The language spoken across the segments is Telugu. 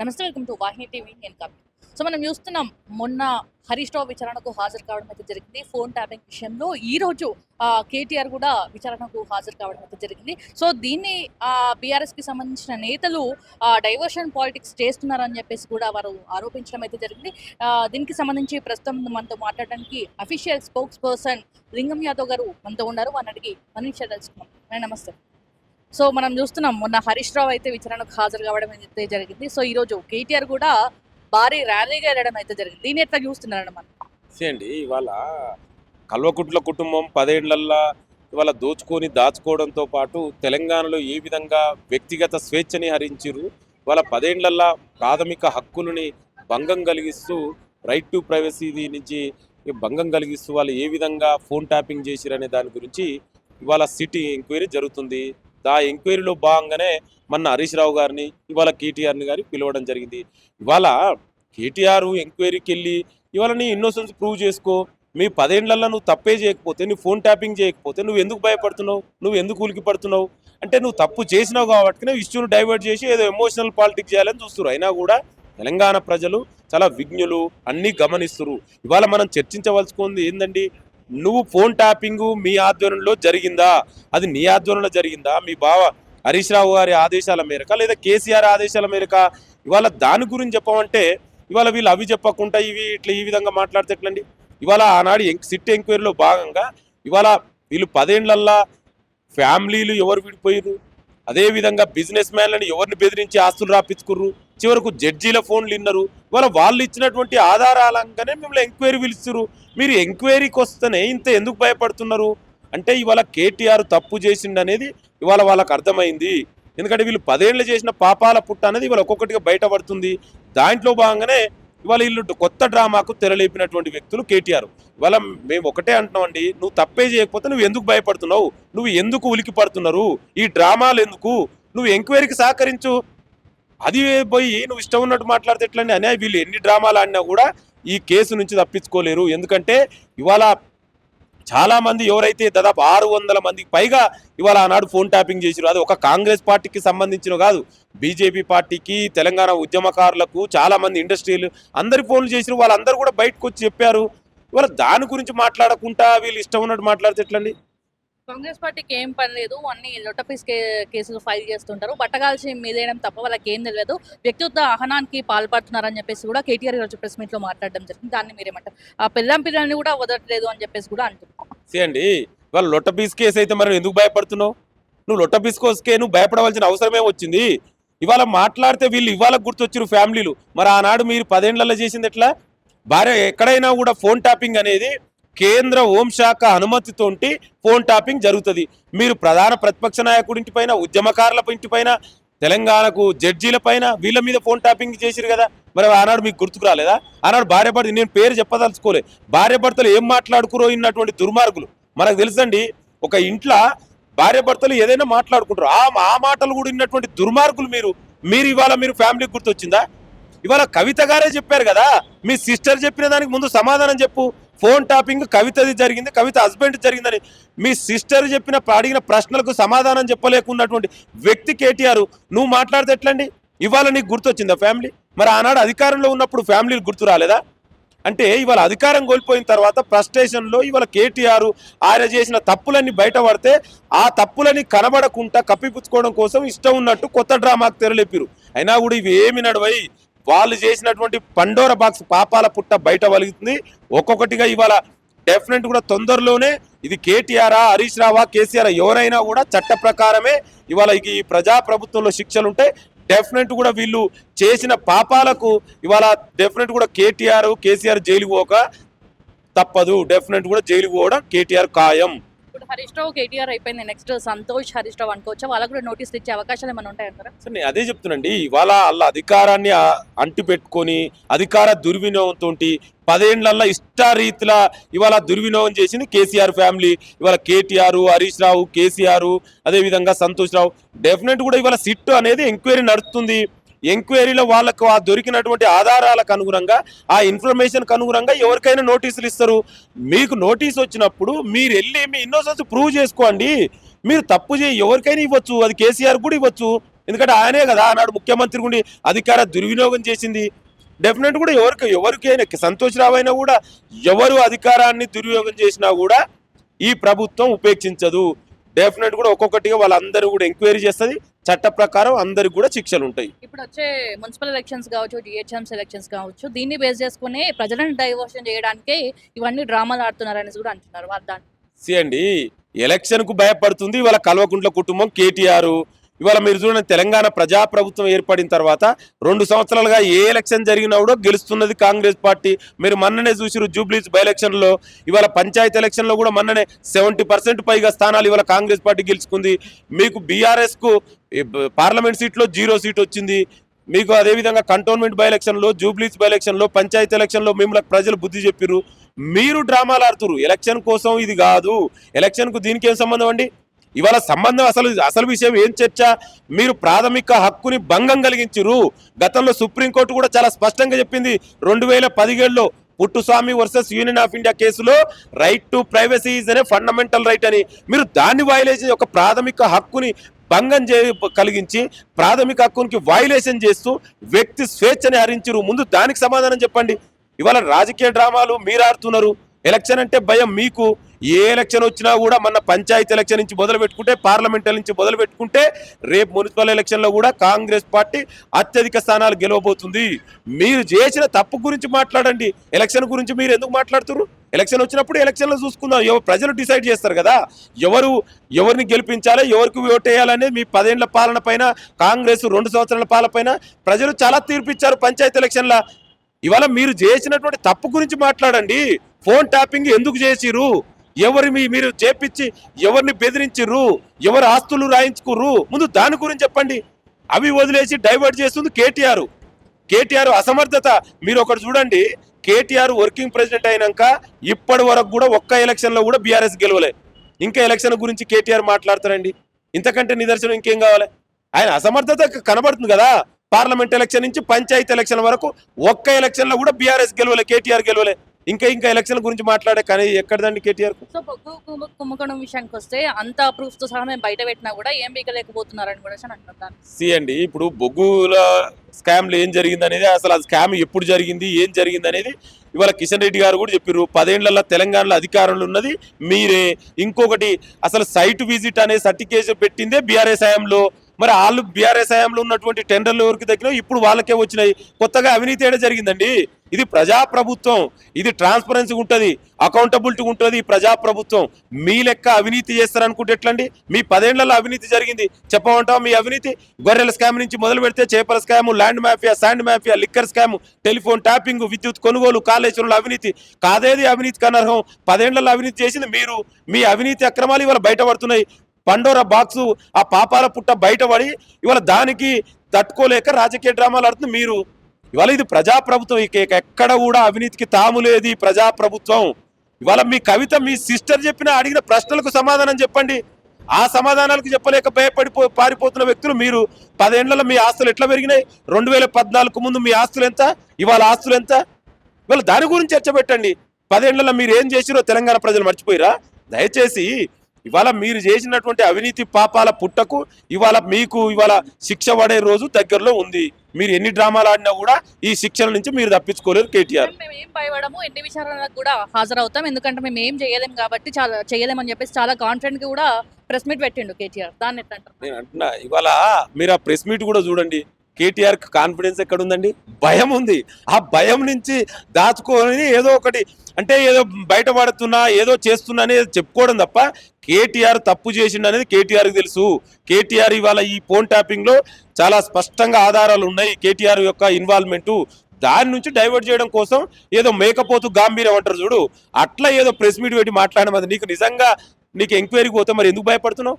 నమస్తే, వెల్కమ్ టు వాహిని టీవీ. నేను కవి. సో మనం చూస్తున్నాం, మొన్న హరీష్ రావు విచారణకు హాజరు కావడం అయితే జరిగింది. ఫోన్ ట్యాపింగ్ విషయంలో ఈ రోజు కేటీఆర్ కూడా విచారణకు హాజరు కావడం అయితే జరిగింది. సో దీన్ని బీఆర్ఎస్ కి సంబంధించిన నేతలు డైవర్షన్ పాలిటిక్స్ చేస్తున్నారని చెప్పేసి కూడా వారు ఆరోపించడం అయితే జరిగింది. దీనికి సంబంధించి ప్రస్తుతం మనతో మాట్లాడడానికి అఫీషియల్ స్పోక్స్ పర్సన్ లింగం యాదవ్ గారు మనతో ఉన్నారు. వారిని అడిగి మన విషయాలు తెలుసుకున్నాం. నమస్తే. సో మనం చూస్తున్నాం, మొన్న హరీష్ రావు అయితే విచారణకు హాజరు కావడం అయితే జరిగింది. సో ఈ రోజు కేటీఆర్ కూడా భారీ ర్యాలీగా వెళ్ళడం అయితే జరిగింది. దీన్ని ఎట్లా చూస్తున్నారన్న మనం? అండి, ఇవాళ కల్వకుట్ల కుటుంబం 10 ఏళ్లల్లా ఇవాళ దోచుకొని దాచుకోవడంతో పాటు తెలంగాణలో ఏ విధంగా వ్యక్తిగత స్వేచ్ఛని హరించిరు, ఇవాళ 10 ఏళ్లల్లా ప్రాథమిక హక్కులని భంగం కలిగిస్తూ, రైట్ టు ప్రైవసీ నుంచి భంగం కలిగిస్తూ వాళ్ళు ఏ విధంగా ఫోన్ ట్యాపింగ్ చేసిరనే దాని గురించి ఇవాళ సిటీ ఎంక్వైరీ జరుగుతుంది. ఆ ఎంక్వైరీలో భాగంగానే మొన్న హరీష్ రావు గారిని, ఇవాళ కేటీఆర్ని గారి పిలవడం జరిగింది. ఇవాళ కేటీఆర్ ఎంక్వైరీకి వెళ్ళి ఇవాళ నీ ఇన్నోసెన్స్ ప్రూవ్ చేసుకో, మీ 10 ఏళ్లలో నువ్వు తప్పే చేయకపోతే, నువ్వు ఫోన్ ట్యాపింగ్ చేయకపోతే నువ్వు ఎందుకు భయపడుతున్నావు, నువ్వు ఎందుకు ఉలికి పడుతున్నావు అంటే నువ్వు తప్పు చేసినావు కాబట్టి ఇష్యూను డైవర్ట్ చేసి ఏదో ఎమోషనల్ పాలిటిక్స్ చేయాలని చూస్తున్నారు. అయినా కూడా తెలంగాణ ప్రజలు చాలా విజ్ఞులు, అన్నీ గమనిస్తున్నారు. ఇవాళ మనం చర్చించవలసుకుంది ఏందండి, నువ్వు ఫోన్ ట్యాపింగ్ మీ ఆధ్వర్యంలో జరిగిందా, అది నీ ఆధ్వర్యంలో జరిగిందా, మీ బావ హరీష్ రావు గారి ఆదేశాల మేరక లేదా కేసీఆర్ ఆదేశాల మేరక? ఇవాళ దాని గురించి చెప్పమంటే ఇవాళ వీళ్ళు అవి చెప్పకుండా ఈ విధంగా మాట్లాడితే ఎట్లండి? ఇవాళ ఆనాడు సిట్ ఎంక్వైరీలో భాగంగా ఇవాళ వీళ్ళు 10 ఏళ్లల్లా ఫ్యామిలీలు ఎవరు విడిపోయారు, అదేవిధంగా బిజినెస్ మ్యాన్లను ఎవరిని బెదిరించి ఆస్తులు రాపించుకుర్రు, చివరకు జడ్జీల ఫోన్లు విన్నారు. ఇవాళ వాళ్ళు ఇచ్చినటువంటి ఆధారాలంగానే మిమ్మల్ని ఎంక్వైరీ పిలుస్తున్నారు. మీరు ఎంక్వైరీకి వస్తేనే ఇంత ఎందుకు భయపడుతున్నారు అంటే ఇవాళ కేటీఆర్ తప్పు చేసిండనేది ఇవాళ వాళ్ళకి అర్థమైంది. ఎందుకంటే వీళ్ళు 10 ఏళ్ళు చేసిన పాపాల పుట్ట అనేది ఇవాళ ఒక్కొక్కటిగా బయటపడుతుంది. దాంట్లో భాగంగానే ఇవాళ వీళ్ళు కొత్త డ్రామాకు తెరలేపినటువంటి వ్యక్తులు కేటీఆర్. ఇవాళ మేము ఒకటే అంటున్నామండి, నువ్వు తప్పే చేయకపోతే నువ్వు ఎందుకు భయపడుతున్నావు, నువ్వు ఎందుకు ఉలికి పడుతున్నారు, ఈ డ్రామాలు ఎందుకు, నువ్వు ఎంక్వైరీకి సహకరించు. అది పోయి నువ్వు ఇష్టం ఉన్నట్టు మాట్లాడితే ఎట్లండి అనే వీళ్ళు ఎన్ని డ్రామాలు ఆడినా కూడా ఈ కేసు నుంచి తప్పించుకోలేరు. ఎందుకంటే ఇవాళ చాలామంది ఎవరైతే దాదాపు 600 మందికి పైగా ఇవాళ ఆనాడు ఫోన్ ట్యాపింగ్ చేసిరు. అది ఒక కాంగ్రెస్ పార్టీకి సంబంధించిన కాదు, బీజేపీ పార్టీకి, తెలంగాణ ఉద్యమకారులకు, చాలామంది ఇండస్ట్రీలు అందరి ఫోన్లు చేసిరు. వాళ్ళందరూ కూడా బయటకు వచ్చి చెప్పారు. ఇవాళ దాని గురించి మాట్లాడకుండా వీళ్ళు ఇష్టం ఉన్నట్టు మాట్లాడితే ఎట్లండి? కాంగ్రెస్ పార్టీకి ఏం పని లేదు, అన్ని లొట్టపీస్ కేసులు ఫైల్ చేస్తుంటారు. బట్టగాల్చి మీదేయడం తప్ప వాళ్ళకి ఏం తెలియదు, వ్యక్తిగత ఆహ్వానానికి పాల్పడుతున్నారని చెప్పేసి కూడా కేటీఆర్ ఈరోజు ప్రెస్ మీట్ లో మాట్లాడడం జరిగింది. దాన్ని మీరేమంటారు? ఆ పిల్లల్ని కూడా వదలట్లేదు అని చెప్పేసి కూడా అంటున్నారు. అండి, వాళ్ళు లొట్టపీస్ కేసు అయితే మరి ఎందుకు భయపడుతున్నావు? నువ్వు లొట్టపీస్ కేసుకే నువ్వు భయపడవలసిన అవసరమే వచ్చింది. ఇవాళ మాట్లాడితే వీళ్ళు ఇవాళ గుర్తొచ్చారు ఫ్యామిలీలు. మరి ఆనాడు మీరు 10 ఏళ్లలో చేసింది ఎట్లా? భార్య ఎక్కడైనా కూడా ఫోన్ ట్యాపింగ్ అనేది కేంద్ర హోంశాఖ అనుమతితోటి ఫోన్ ట్యాపింగ్ జరుగుతుంది. మీరు ప్రధాన ప్రతిపక్ష నాయకుడి పైన, ఉద్యమకారుల ఇంటిపైన, తెలంగాణకు జడ్జీల పైన వీళ్ళ మీద ఫోన్ ట్యాపింగ్ చేసిరు కదా. మరి ఆనాడు మీకు గుర్తుకు రాలేదా? ఆనాడు భార్య భర్త, నేను పేరు చెప్పదలుచుకోలే, భార్య భర్తలు ఏం మాట్లాడుకురో ఇన్నటువంటి దుర్మార్గులు మనకు తెలుసండి. ఒక ఇంట్లో భార్య భర్తలు ఏదైనా మాట్లాడుకుంటారు, ఆ మాటలు కూడా ఇన్నటువంటి దుర్మార్గులు మీరు ఇవాళ మీరు ఫ్యామిలీకి గుర్తొచ్చిందా? ఇవాళ కవిత గారే చెప్పారు కదా, మీ సిస్టర్ చెప్పిన దానికి ముందు సమాధానం చెప్పు. ఫోన్ ట్యాపింగ్ కవితది జరిగింది, కవిత హస్బెండ్ జరిగిందని మీ సిస్టర్ అడిగిన ప్రశ్నలకు సమాధానం చెప్పలేకున్నటువంటి వ్యక్తి కేటీఆర్. నువ్వు మాట్లాడితే ఎట్లండి? ఇవాళ నీకు గుర్తొచ్చిందా ఫ్యామిలీ? మరి ఆనాడు అధికారంలో ఉన్నప్పుడు ఫ్యామిలీలు గుర్తు రాలేదా? అంటే ఇవాళ అధికారం కోల్పోయిన తర్వాత ఫ్రస్ట్రేషన్లో ఇవాళ కేటీఆర్ ఆయన చేసిన తప్పులన్నీ బయటపడితే ఆ తప్పులని కనబడకుండా కప్పిపుచ్చుకోవడం కోసం ఇష్టం ఉన్నట్టు కొత్త డ్రామాకు తెరలేపిరు. అయినా కూడా ఇవి ఏమి నడవై వాళ్ళు చేసినటువంటి పండోర బాక్స్ పాపాల పుట్ట బయట వలుగుతుంది. ఒక్కొక్కటిగా ఇవాళ డెఫినెట్ కూడా తొందరలోనే ఇది కేటీఆర్, హరీష్ రావా, కేసీఆర్ ఎవరైనా కూడా చట్ట ప్రకారమే ఇవాళ ఈ ప్రజాప్రభుత్వంలో శిక్షలు ఉంటాయి. డెఫినెట్ కూడా వీళ్ళు చేసిన పాపాలకు ఇవాళ డెఫినెట్ కూడా కేసీఆర్ జైలుకు పోక తప్పదు. డెఫినెట్ కూడా జైలుకు పోవడం కేటీఆర్ ఖాయం. హరీష్ రావు కేటీఆర్ అయిపోయింది, నెక్స్ట్ సంతోష్ హరీష్ రావు అనుకోవచ్చా? వాళ్ళకు కూడా నోటీసులు ఇచ్చే అవకాశాలు ఏమైనా ఉంటాయంటారా? సార్, నేను అదే చెప్తున్నాండి. ఇవాళ వాళ్ళ అధికారాన్ని అంటి పెట్టుకొని అధికార దుర్వినియోగంతో 10 ఏళ్లలో ఇష్టారీతిలా ఇవాళ దుర్వినియోగం చేసింది కేసీఆర్ ఫ్యామిలీ. ఇవాళ కేటీఆర్, హరీష్ రావు, కేసీఆర్, అదేవిధంగా సంతోష్ రావు. డెఫినెట్ కూడా ఇవాళ సిట్ అనేది ఎంక్వైరీ నడుస్తుంది. ఎంక్వైరీలో వాళ్ళకు ఆ దొరికినటువంటి ఆధారాలకు అనుగుణంగా, ఆ ఇన్ఫర్మేషన్కి అనుగుణంగా ఎవరికైనా నోటీసులు ఇస్తారు. మీకు నోటీస్ వచ్చినప్పుడు మీరు వెళ్ళి మీ ఇన్నోసెన్స్ ప్రూవ్ చేసుకోండి. మీరు తప్పు ఎవరికైనా ఇవ్వచ్చు, అది కేసీఆర్ కూడా ఇవ్వచ్చు. ఎందుకంటే ఆయనే కదా ఆనాడు ముఖ్యమంత్రి ఉండి అధికార దుర్వినియోగం చేసింది. డెఫినెట్ కూడా ఎవరికైనా సంతోషరావు అయినా కూడా ఎవరు అధికారాన్ని దుర్వినియోగం చేసినా కూడా ఈ ప్రభుత్వం ఉపేక్షించదు. డెఫినెట్ కూడా ఒక్కొక్కటిగా వాళ్ళందరూ కూడా ఎంక్వైరీ చేస్తుంది. చట్ట ప్రకారం అందరికి కూడా శిక్షలు ఉంటాయి. ఇప్పుడు వచ్చే మున్సిపల్ ఎలక్షన్స్ కావచ్చు, జిహెచ్ఎంసీ ఎలక్షన్స్ కావచ్చు, దీన్ని బేస్ చేసుకుని ప్రజలను డైవర్షన్ చేయడానికి ఇవన్నీ డ్రామాలు ఆడుతున్నారని కూడా అంటున్నారు. అండి ఎలక్షన్ కు భయపడుతుంది ఇవాళ కల్వకుంట్ల కుటుంబం, కేటీఆర్. ఇవాళ మీరు చూడండి, తెలంగాణ ప్రజాప్రభుత్వం ఏర్పడిన తర్వాత 2 సంవత్సరాలుగా ఏ ఎలక్షన్ జరిగినా కూడా గెలుస్తున్నది కాంగ్రెస్ పార్టీ. మీరు మొన్ననే చూసిరు జూబ్లీస్ బై ఎలక్షన్ లో. ఇవాళ పంచాయతీ ఎలక్షన్ లో కూడా మొన్ననే 70% పైగా స్థానాలు ఇవాళ కాంగ్రెస్ పార్టీ గెలుచుకుంది. మీకు బీఆర్ఎస్ కు పార్లమెంట్ సీట్లో 0 సీట్ వచ్చింది. మీకు అదేవిధంగా కంటోన్మెంట్ బై ఎలక్షన్ లో, జూబ్లీస్ బై ఎలక్షన్ లో, పంచాయతీ ఎలక్షన్ లో మిమ్మల్ని ప్రజలు బుద్ధి చెప్పిర్రు. మీరు డ్రామాలు ఆడుతురు. ఎలక్షన్ కోసం ఇది కాదు. ఎలక్షన్ కు దీనికి ఏం సంబంధం అండి? ఇవాళ సంబంధం అసలు విషయం ఏం చర్చ? మీరు ప్రాథమిక హక్కుని భంగం కలిగించిరు. గతంలో సుప్రీంకోర్టు కూడా చాలా స్పష్టంగా చెప్పింది 2017లో Puttaswamy versus union of India కేసులో రైట్ టు ప్రైవసీ ఈజ్ అనే ఫండమెంటల్ రైట్ అని. మీరు దాన్ని వైలేషన్, ఒక ప్రాథమిక హక్కుని భంగం కలిగించి ప్రాథమిక హక్కునికి వైలేషన్ చేస్తూ వ్యక్తి స్వేచ్ఛని హరించిరు. ముందు దానికి సమాధానం చెప్పండి. ఇవాళ రాజకీయ డ్రామాలు మీరు ఆడుతున్నారు. ఎలక్షన్ అంటే భయం మీకు. ఏ ఎలక్షన్ వచ్చినా కూడా మన పంచాయతీ ఎలక్షన్ నుంచి మొదలు పెట్టుకుంటే, పార్లమెంట్ నుంచి మొదలు పెట్టుకుంటే, రేపు మున్సిపల్ ఎలక్షన్లో కూడా కాంగ్రెస్ పార్టీ అత్యధిక స్థానాలు గెలవబోతుంది. మీరు చేసిన తప్పు గురించి మాట్లాడండి. ఎలక్షన్ గురించి మీరు ఎందుకు మాట్లాడుతున్నారు? ఎలక్షన్ వచ్చినప్పుడు ఎలక్షన్లో చూసుకుందాం. ప్రజలు డిసైడ్ చేస్తారు కదా ఎవరిని గెలిపించాలి, ఎవరికి ఓటేయాలనేది. మీ 10 ఏళ్ల పాలన పైన, కాంగ్రెస్ 2 సంవత్సరాల పాలన పైన ప్రజలు చాలా తీర్పిచ్చారు పంచాయతీ ఎలక్షన్ల. ఇవాళ మీరు చేసినటువంటి తప్పు గురించి మాట్లాడండి. ఫోన్ ట్యాపింగ్ ఎందుకు చేసిరు? మీరు చేపించి ఎవరిని బెదిరించిర్రు? ఎవరు ఆస్తులు రాయించుకుర్రు? ముందు దాని గురించి చెప్పండి. అవి వదిలేసి డైవర్ట్ చేస్తుంది కేటీఆర్ అసమర్థత. మీరు ఒకటి చూడండి, కేటీఆర్ వర్కింగ్ ప్రెసిడెంట్ అయినాక ఇప్పటి వరకు కూడా ఒక్క ఎలక్షన్లో కూడా బీఆర్ఎస్ గెలవలే. ఇంకా ఎలక్షన్ గురించి కేటీఆర్ మాట్లాడతారండి? ఇంతకంటే నిదర్శనం ఇంకేం కావాలి? ఆయన అసమర్థత కనబడుతుంది కదా. పార్లమెంట్ ఎలక్షన్ నుంచి పంచాయతీ ఎలక్షన్ వరకు ఒక్క ఎలక్షన్లో కూడా బీఆర్ఎస్ గెలవలే, కేటీఆర్ గెలవలే. ఇంకా ఎలక్షన్ గురించి మాట్లాడే కానీ ఎక్కడదండి కేటీఆర్? సో బొగ్గు కుంభకోణం విషయానికి వస్తే అంత ప్రూఫ్స్ తో సహా మేము బయట పెట్టినా కూడా ఏం బీకలేకపోతున్నారని కూడా అంటున్నాను. అండి ఇప్పుడు బొగ్గుల స్కామ్లు ఏం జరిగింది అనేది, అసలు ఆ స్కామ్ ఎప్పుడు జరిగింది, ఏం జరిగింది అనేది ఇవాళ కిషన్ రెడ్డి గారు కూడా చెప్పారు. 10 ఏళ్లలో తెలంగాణలో అధికారంలో ఉన్నది మీరే. ఇంకొకటి, అసలు సైట్ విజిట్ అనే సర్టిఫికేషన్ పెట్టిందే బీఆర్ఎస్ హయాంలో. మరి వాళ్ళు బీఆర్ఎస్ హయాంలో ఉన్నటువంటి టెండర్లు ఎవరికి దగ్గర ఇప్పుడు వాళ్ళకే వచ్చినాయి. కొత్తగా అవినీతి ఏడా జరిగిందండి? ఇది ప్రజాప్రభుత్వం. ఇది ట్రాన్స్పరెన్సీ ఉంటుంది, అకౌంటబిలిటీ ఉంటుంది. ప్రజాప్రభుత్వం మీ లెక్క అవినీతి చేస్తారనుకుంటే ఎట్లండి? మీ 10 ఏళ్లలో అవినీతి జరిగింది చెప్పమంటావా? మీ అవినీతి గొర్రెల స్కామ్ నుంచి మొదలు పెడితే చేపల scam, land mafia, sand mafia, liquor scam, telephone tapping, విద్యుత్ కొనుగోలు, కాళేశ్వరంలో అవినీతి. కాదేది అవినీతి కనర్హం? 10 ఏళ్లలో అవినీతి చేసింది మీరు. మీ అవినీతి అక్రమాలు ఇవాళ బయటపడుతున్నాయి. పండోరా బాక్సు, ఆ పాపాల పుట్ట బయటపడి ఇవాళ దానికి తట్టుకోలేక రాజకీయ డ్రామాలు ఆడుతుంది మీరు. ఇవాళ ఇది ప్రజాప్రభుత్వం. ఎక్కడ కూడా అవినీతికి తాము లేదు. ప్రజాప్రభుత్వం. ఇవాళ మీ కవిత, మీ సిస్టర్ అడిగిన ప్రశ్నలకు సమాధానం చెప్పండి. ఆ సమాధానాలకు చెప్పలేక పారిపోతున్న వ్యక్తులు మీరు. 10 ఏళ్లలో మీ ఆస్తులు ఎట్లా పెరిగినాయి? 2014 ముందు మీ ఆస్తులు ఎంత, ఇవాళ ఆస్తులు ఎంత? ఇవాళ దాని గురించి చర్చ పెట్టండి. 10 ఏళ్లలో మీరు ఏం చేసిరో తెలంగాణ ప్రజలు మర్చిపోయిరా? దయచేసి ఇవాళ మీరు చేసినటువంటి అవినీతి పాపాల పుట్టకు ఇవాళ శిక్ష పడే రోజు దగ్గరలో ఉంది. మీరు ఎన్ని డ్రామాలు ఆడినా కూడా ఈ శిక్షల నుంచి మీరు తప్పించుకోలేరు కేటీఆర్. మేము ఏం భయపడము, ఎన్ని విచారణలకు కూడా హాజరవుతాం. ఎందుకంటే మేము ఏం చేయలేము కాబట్టి, చేయలేమని చెప్పేసి చాలా కాన్ఫిడెంట్ గా కూడా ప్రెస్ మీట్ పెట్టిండు కేటీఆర్. దాన్ని ఎట్లా అంటారు? నేను అంటున్నా, ఇవాళ మీరు ఆ ప్రెస్ మీట్ కూడా చూడండి. కేటీఆర్ కాన్ఫిడెన్స్ ఎక్కడ ఉందండి? భయం ఉంది. ఆ భయం నుంచి దాచుకొని ఏదో ఒకటి అంటే ఏదో బయటపడుతున్నా, ఏదో చేస్తున్నా అనేది చెప్పుకోవడం తప్ప కేటీఆర్ తప్పు చేసిండు అనేది కేటీఆర్కి తెలుసు. కేటీఆర్ ఇవాళ ఈ ఫోన్ ట్యాపింగ్ లో చాలా స్పష్టంగా ఆధారాలు ఉన్నాయి. కేటీఆర్ యొక్క ఇన్వాల్వ్మెంటు. దాని నుంచి డైవర్ట్ చేయడం కోసం ఏదో మేకపోతూ గాంభీర్యం అంటారు చూడు, అట్లా ఏదో ప్రెస్ మీట్ పెట్టి మాట్లాడడం. అది నీకు ఎంక్వైరీకి పోతే మరి ఎందుకు భయపడుతున్నావు?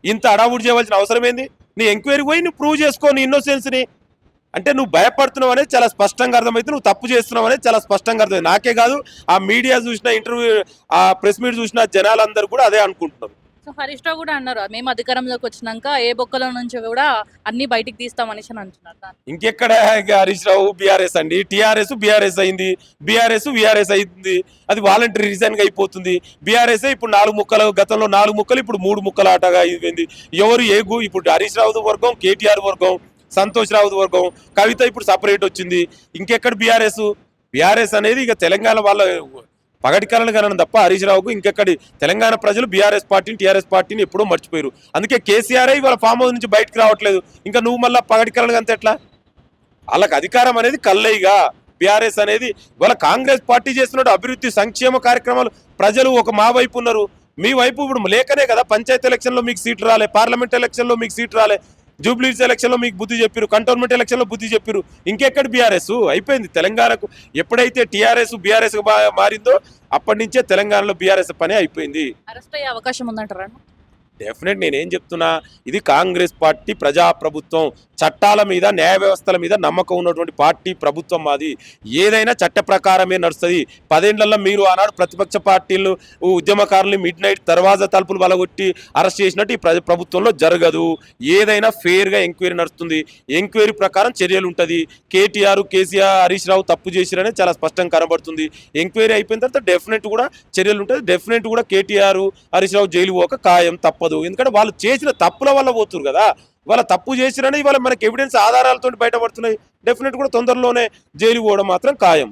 ఇంత అడావుడు చేయవలసిన అవసరం ఏంది? నీ ఎంక్వైరీకి పోయి నువ్వు ప్రూవ్ చేసుకో నీ ఇన్నోసెన్స్ని. అంటే నువ్వు భయపడుతున్నావు అనేది చాలా స్పష్టంగా అర్థమైతే, నువ్వు తప్పు చేస్తున్నావు అనేది చాలా స్పష్టంగా అర్థమైంది. నాకే కాదు, ఆ మీడియా చూసిన, ఇంటర్వ్యూ, ఆ ప్రెస్ మీట్ చూసిన జనాలందరూ కూడా అదే అనుకుంటున్నారు. సో హరీష్ రావు కూడా అన్నారు మేము అధికారంలోకి వచ్చినాక ఏ బొక్కల నుంచి కూడా అన్ని బయటికి తీస్తామనేసి అని అంటున్నారు దాన్ని. ఇంకెక్కడ ఇక హరీష్ రావు బీఆర్ఎస్ అండి, టీఆర్ఎస్ బీఆర్ఎస్ అయింది, బీఆర్ఎస్ వీఆర్ఎస్ అయింది, అది వాలంటరీ రిజైన్ గా అయిపోతుంది. బీఆర్ఎస్ ఇప్పుడు 4 ముక్కలు, గతంలో 4 ముక్కలు, ఇప్పుడు 3 ముక్కల ఆటగా అయిపోయింది. ఎవరు ఇప్పుడు హరీష్ రావు వర్గం, కేటీఆర్ వర్గం, సంతోష్ రావు వర్గం, కవిత ఇప్పుడు సపరేట్ వచ్చింది. ఇంకెక్కడ బీఆర్ఎస్ అనేది ఇక తెలంగాణ వాళ్ళ పగటి కళలు కనడం తప్ప హరీష్ రావుకు ఇంకెక్కడి తెలంగాణ ప్రజలు బీఆర్ఎస్ పార్టీని, టీఆర్ఎస్ పార్టీని ఎప్పుడూ మర్చిపోయారు. అందుకే కేసీఆర్ ఇవాళ ఫామ్ హౌస్ నుంచి బయటకు రావట్లేదు. ఇంకా నువ్వు మళ్ళీ పగటి కళలు అంతే ఎట్లా? వాళ్ళకి అధికారం అనేది కల్లయిగా. బీఆర్ఎస్ అనేది ఇవాళ కాంగ్రెస్ పార్టీ చేస్తున్న అభివృద్ధి సంక్షేమ కార్యక్రమాలు ప్రజలు ఒక మా వైపు ఉన్నారు, మీ వైపు ఇప్పుడు లేకనే కదా పంచాయతీ ఎలక్షన్లో మీకు సీట్లు రాలే, పార్లమెంట్ ఎలక్షన్లో మీకు సీట్లు రాలే, జూబ్లీస్ ఎలక్షన్లో మీకు బుద్ధి చెప్పారు, కంటోన్మెంట్ ఎలక్షన్లో బుద్ధి చెప్పారు. ఇంకెక్కడ బీఆర్ఎస్ అయిపోయింది. తెలంగాణకు ఎప్పుడైతే టీఆర్ఎస్ బీఆర్ఎస్ మారిందో అప్పటి నుంచే తెలంగాణలో బీఆర్ఎస్ పని అయిపోయింది. అరెస్ట్ అయ్యే అవకాశం ఉందంటారా? డెఫినెట్ నేనేం చెప్తున్నా, ఇది కాంగ్రెస్ పార్టీ ప్రజాప్రభుత్వం, చట్టాల మీద న్యాయ వ్యవస్థల మీద నమ్మకం ఉన్నటువంటి పార్టీ ప్రభుత్వం మాది. ఏదైనా చట్ట ప్రకారమే నడుస్తుంది. 10 ఏళ్లలో మీరు ఆనాడు ప్రతిపక్ష పార్టీలు ఉద్యమకారులు మిడ్ నైట్ దర్వాజా తలుపులు వలగొట్టి అరెస్ట్ చేసినట్టు ఈ ప్రభుత్వంలో జరగదు. ఏదైనా ఫెయిర్గా ఎంక్వైరీ నడుస్తుంది, ఎంక్వైరీ ప్రకారం చర్యలు ఉంటుంది. కేటీఆర్, కేసీఆర్, హరీష్ రావు తప్పు చేసిరనే చాలా స్పష్టంగా కనబడుతుంది. ఎంక్వైరీ అయిపోయిన తర్వాత డెఫినెట్ కూడా చర్యలు ఉంటుంది. డెఫినెట్ కూడా కేటీఆర్, హరీష్ రావు జైలు పోక ఖాయం, తప్పదు. ఎందుకంటే వాళ్ళు చేసిన తప్పుల వల్ల పోతున్నారు కదా. వాళ్ళ తప్పు చేసిరని ఇవాళ మనకి ఎవిడెన్స్ ఆధారాలతో బయటపడుతున్నాయి. డెఫినెట్ కూడా తొందరలోనే జైలు పోవడం మాత్రం ఖాయం.